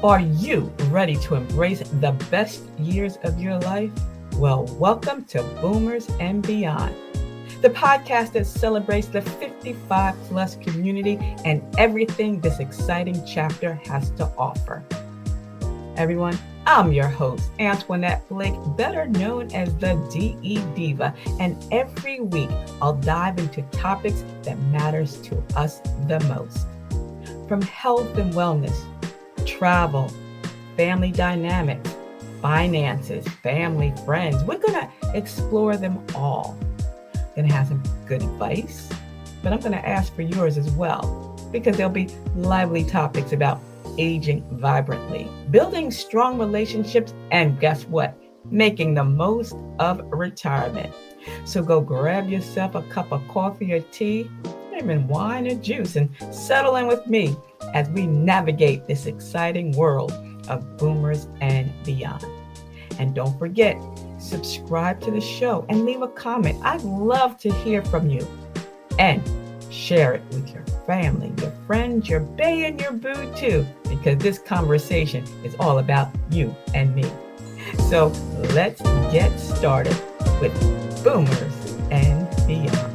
Are you ready to embrace the best years of your life? Well, welcome to Boomers and Beyond, the podcast that celebrates the 55 plus community and everything this exciting chapter has to offer. Everyone, I'm your host, Antionette Blake, better known as the DE Diva, and every week I'll dive into topics that matters to us the most. From health and wellness, travel, family dynamics, finances, family, friends. We're going to explore them all. Going to have some good advice, but I'm going to ask for yours as well, because there'll be lively topics about aging vibrantly, building strong relationships, and guess what? Making the most of retirement. So go grab yourself a cup of coffee or tea, even wine or juice, and settle in with me as we navigate this exciting world of boomers and beyond. And don't forget, subscribe to the show and leave a comment. I'd love to hear from you. And share it with your family, your friends, your bae, and your boo too, because this conversation is all about you and me. So let's get started with Boomers and Beyond.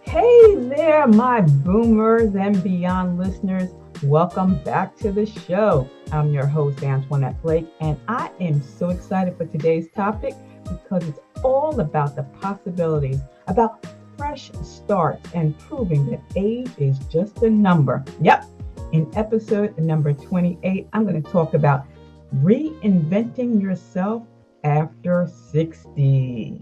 Hey there, my Boomers and Beyond listeners. Welcome back to the show. I'm your host, Antionette Blake, and I am so excited for today's topic because it's all about the possibilities, about fresh starts and proving that age is just a number. Yep, in episode number 28, I'm going to talk about reinventing yourself after 60.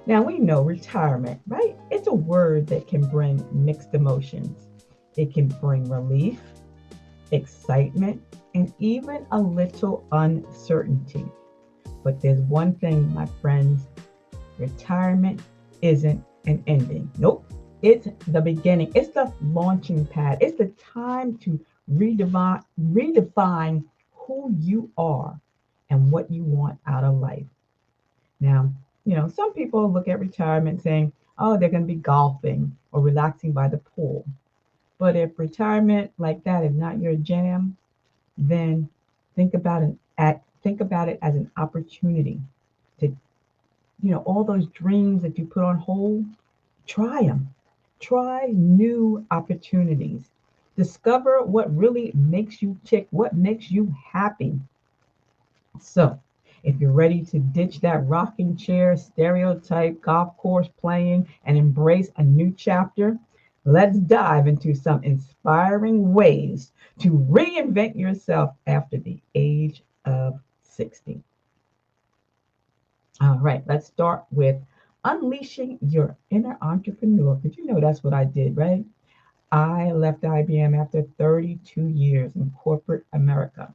Now we know retirement, right? It's a word that can bring mixed emotions. It can bring relief, excitement, and even a little uncertainty. But there's one thing, my friends, retirement isn't an ending. Nope, it's the beginning. It's the launching pad. It's the time to redefine who you are and what you want out of life. Now, some people look at retirement saying, oh, they're going to be golfing or relaxing by the pool. But if retirement like that is not your jam, then think about it as an opportunity to, all those dreams that you put on hold, try them. Try new opportunities. Discover what really makes you tick, what makes you happy. So, if you're ready to ditch that rocking chair, stereotype, golf course playing, and embrace a new chapter, let's dive into some inspiring ways to reinvent yourself after the age of 60. All right, let's start with unleashing your inner entrepreneur, because that's what I did, right? I left IBM after 32 years in corporate America.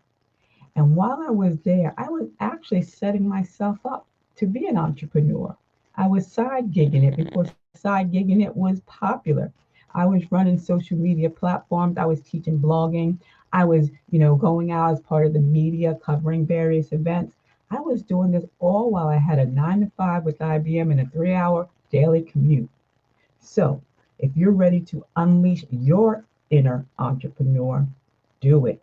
And while I was there, I was actually setting myself up to be an entrepreneur. I was side gigging it before side gigging it was popular. I was running social media platforms. I was teaching blogging. I was, going out as part of the media, covering various events. I was doing this all while I had a 9 to 5 with IBM and a 3-hour daily commute. So if you're ready to unleash your inner entrepreneur, do it.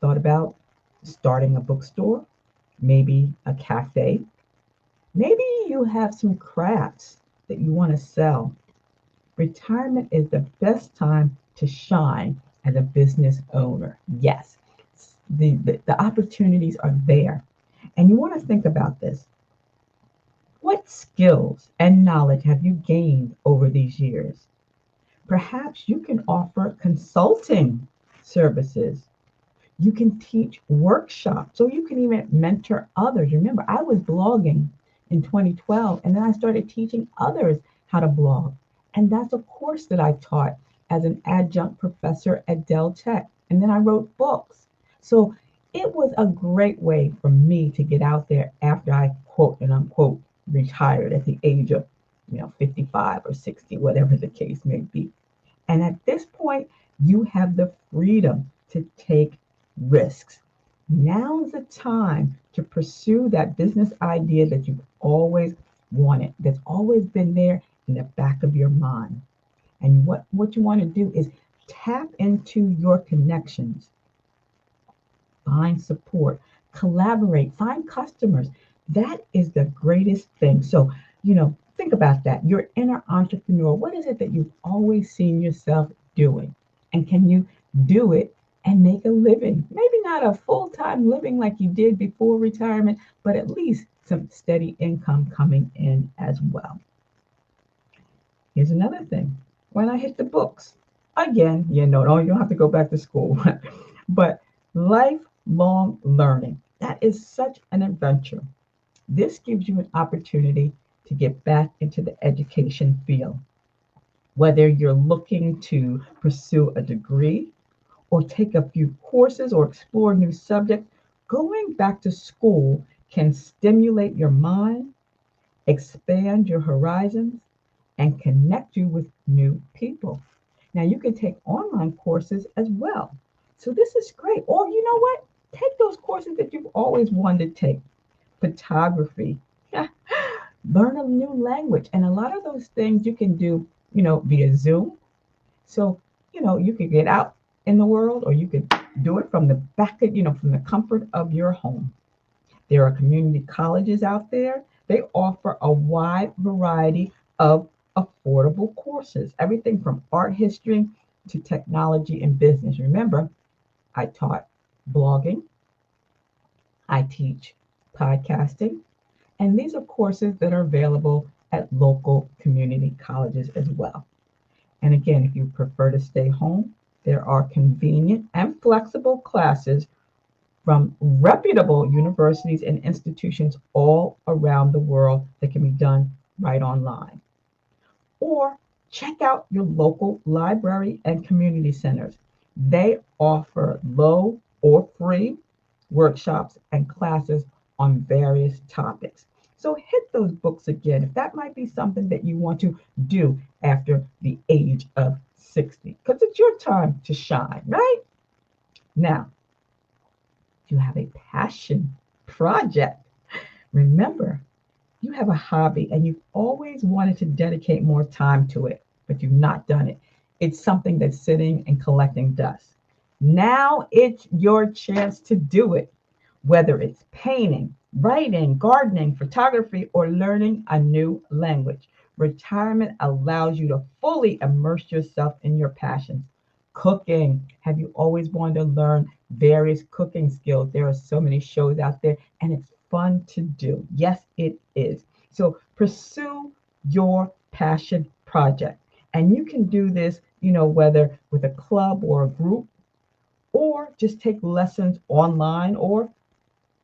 Thought about starting a bookstore, maybe a cafe. Maybe you have some crafts that you want to sell. Retirement is the best time to shine as a business owner. Yes, the opportunities are there. And you want to think about this. What skills and knowledge have you gained over these years? Perhaps you can offer consulting services. You can teach workshops, so you can even mentor others. Remember, I was blogging in 2012, and then I started teaching others how to blog. And that's a course that I taught as an adjunct professor at Dell Tech. And then I wrote books. So it was a great way for me to get out there after I quote and unquote retired at the age of 55 or 60, whatever the case may be. And at this point, you have the freedom to take risks. Now's the time to pursue that business idea that you've always wanted, that's always been there in the back of your mind. And what you want to do is tap into your connections, find support, collaborate, find customers. That is the greatest thing. So, think about that. Your inner entrepreneur, what is it that you've always seen yourself doing? And can you do it and make a living? Maybe not a full time living like you did before retirement, but at least some steady income coming in as well. Here's another thing. When I hit the books, again, you don't have to go back to school, but lifelong learning. That is such an adventure. This gives you an opportunity to get back into the education field. Whether you're looking to pursue a degree or take a few courses or explore new subjects, going back to school can stimulate your mind, expand your horizons, and connect you with new people. Now, you can take online courses as well. So, this is great. Or, you know what? Take those courses that you've always wanted to take. Photography, learn a new language. And a lot of those things you can do, via Zoom. So, you could get out in the world or you could do it from the back of, from the comfort of your home. There are community colleges out there. They offer a wide variety of affordable courses, everything from art history to technology and business. Remember, I taught blogging, I teach podcasting, and these are courses that are available at local community colleges as well. And again, if you prefer to stay home, there are convenient and flexible classes from reputable universities and institutions all around the world that can be done right online. Or check out your local library and community centers. They offer low or free workshops and classes on various topics. So hit those books again if that might be something that you want to do after the age of 60, because it's your time to shine, right? Now, you have a passion project. Remember, you have a hobby and you've always wanted to dedicate more time to it, but you've not done it. It's something that's sitting and collecting dust. Now it's your chance to do it, whether it's painting, writing, gardening, photography, or learning a new language. Retirement allows you to fully immerse yourself in your passions. Cooking. Have you always wanted to learn various cooking skills? There are so many shows out there and it's fun to do. Yes, it is. So pursue your passion project. And you can do this, whether with a club or a group, or just take lessons online, or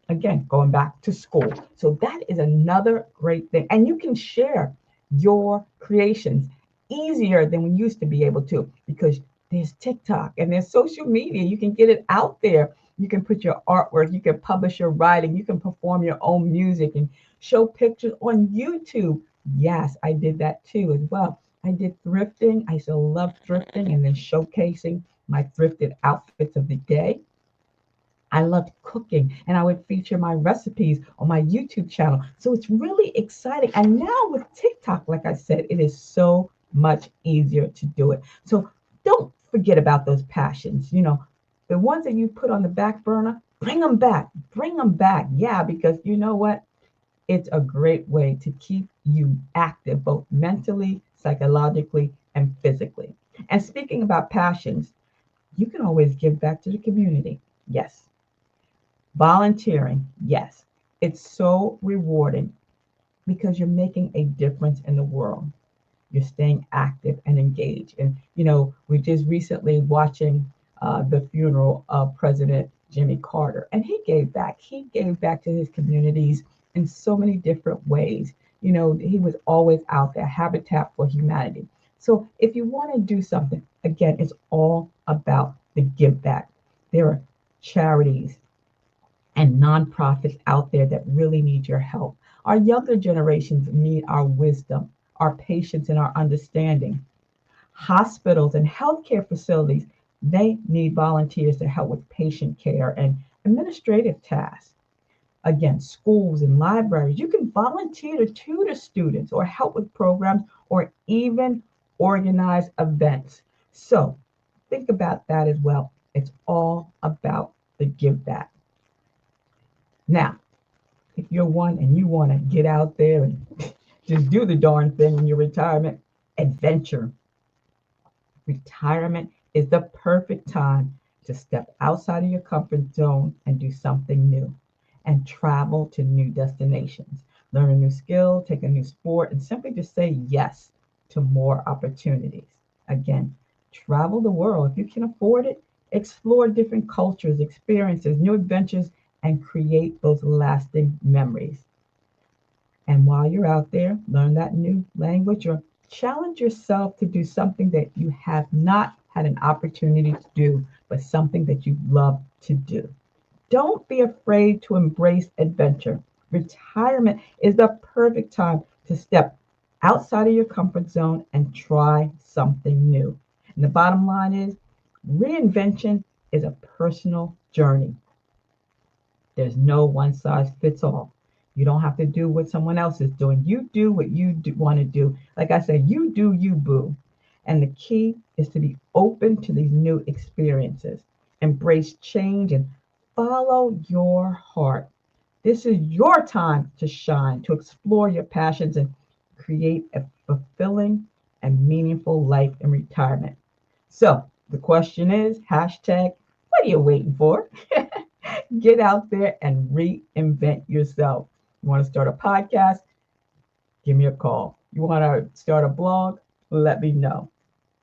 again, going back to school. So that is another great thing. And you can share your creations easier than we used to be able to, because there's TikTok and there's social media. You can get it out there. You can put your artwork, you can publish your writing, you can perform your own music and show pictures on YouTube. Yes, I did that too as well. I did thrifting. I still love thrifting and then showcasing my thrifted outfits of the day. I loved cooking and I would feature my recipes on my YouTube channel. So it's really exciting. And now with TikTok, like I said, it is so much easier to do it. So don't forget about those passions. The ones that you put on the back burner, bring them back. Bring them back. Yeah, because you know what? It's a great way to keep you active, both mentally, psychologically, and physically. And speaking about passions, you can always give back to the community. Yes. Volunteering, yes, it's so rewarding because you're making a difference in the world. You're staying active and engaged. And, we just recently watching the funeral of President Jimmy Carter, and he gave back. He gave back to his communities in so many different ways. He was always out there, Habitat for Humanity. So if you want to do something, again, it's all about the give back. There are charities and nonprofits out there that really need your help. Our younger generations need our wisdom. our patience and our understanding. Hospitals and healthcare facilities, they need volunteers to help with patient care and administrative tasks. Again, schools and libraries, you can volunteer to tutor students or help with programs or even organize events. So think about that as well. It's all about the give back. Now, if you're one and you want to get out there and just do the darn thing in your retirement, adventure. Retirement is the perfect time to step outside of your comfort zone and do something new and travel to new destinations. Learn a new skill, take a new sport, and simply just say yes to more opportunities. Again, travel the world. If you can afford it, explore different cultures, experiences, new adventures, and create those lasting memories. And while you're out there, learn that new language or challenge yourself to do something that you have not had an opportunity to do, but something that you love to do. Don't be afraid to embrace adventure. Retirement is the perfect time to step outside of your comfort zone and try something new. And the bottom line is reinvention is a personal journey. There's no one size fits all. You don't have to do what someone else is doing. You do what you want to do. Like I said, you do you, boo. And the key is to be open to these new experiences. Embrace change and follow your heart. This is your time to shine, to explore your passions and create a fulfilling and meaningful life in retirement. So the question is, hashtag, what are you waiting for? Get out there and reinvent yourself. You want to start a podcast? Give me a call. You want to start a blog? Let me know.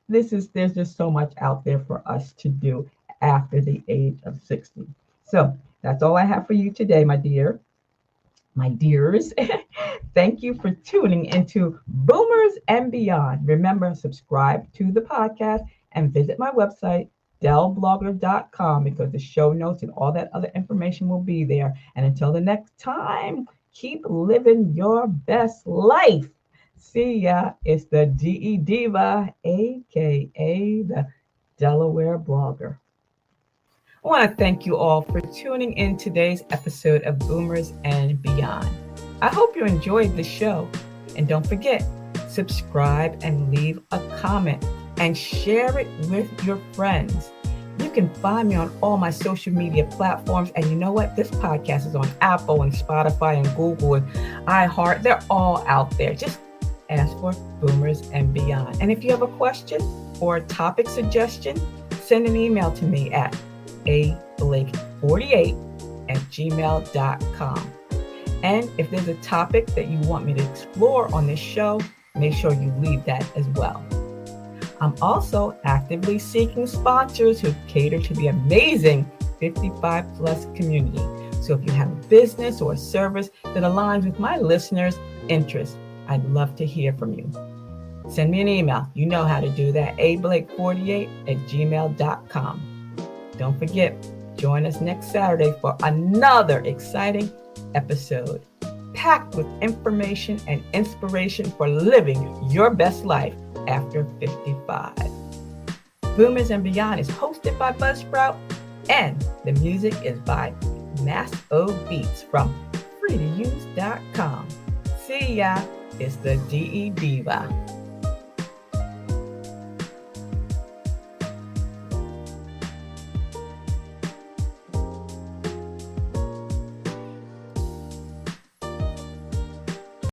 There's just so much out there for us to do after the age of 60. So that's all I have for you today, my dears. Thank you for tuning into Boomers and Beyond. Remember, subscribe to the podcast and visit my website, dellblogger.com, because the show notes and all that other information will be there. And until the next time, keep living your best life. See ya. It's the DE Diva, aka the Delaware Blogger. I want to thank you all for tuning in today's episode of Boomers and Beyond. I hope you enjoyed the show. And don't forget, subscribe and leave a comment and share it with your friends. You can find me on all my social media platforms. And you know what? This podcast is on Apple and Spotify and Google and iHeart. They're all out there. Just ask for Boomers and Beyond. And if you have a question or a topic suggestion, send an email to me at ablake48@gmail.com. And if there's a topic that you want me to explore on this show, make sure you leave that as well. I'm also actively seeking sponsors who cater to the amazing 55 plus community. So if you have a business or a service that aligns with my listeners' interests, I'd love to hear from you. Send me an email. You know how to do that. ablake48@gmail.com. Don't forget, join us next Saturday for another exciting episode packed with information and inspiration for living your best life after 55. Boomers and Beyond is hosted by Buzzsprout, and the music is by Mass O Beats from freetouse.com. See ya, it's the DE Diva.